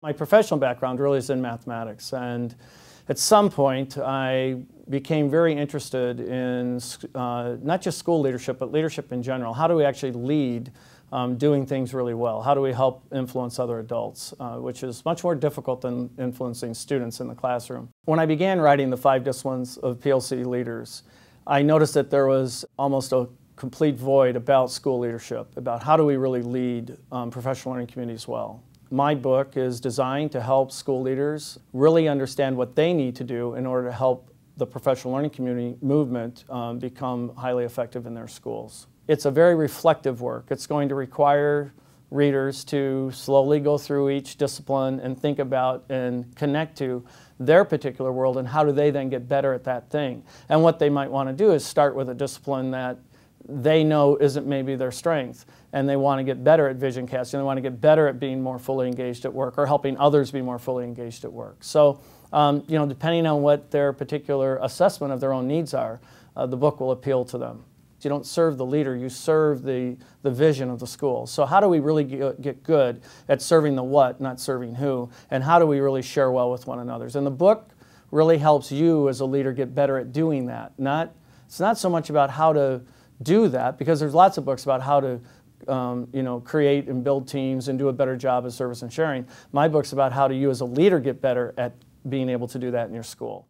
My professional background really is in mathematics, and at some point I became very interested in not just school leadership, but leadership in general. How do we actually lead doing things really well? How do we help influence other adults, which is much more difficult than influencing students in the classroom. When I began writing the 5 disciplines of PLC leaders, I noticed that there was almost a complete void about school leadership, about how do we really lead professional learning communities well. My book is designed to help school leaders really understand what they need to do in order to help the professional learning community movement become highly effective in their schools. It's a very reflective work. It's going to require readers to slowly go through each discipline and think about and connect to their particular world and how do they then get better at that thing. And what they might want to do is start with a discipline that they know isn't maybe their strength, and they want to get better at vision casting, they want to get better at being more fully engaged at work or helping others be more fully engaged at work. So, depending on what their particular assessment of their own needs are, the book will appeal to them. You don't serve the leader, you serve the vision of the school. So how do we really get good at serving the what, not serving who, and how do we really share well with one another? And the book really helps you as a leader get better at doing that. It's not so much about how to do that, because there's lots of books about how to create and build teams and do a better job of service and sharing. My book's about how do you as a leader get better at being able to do that in your school.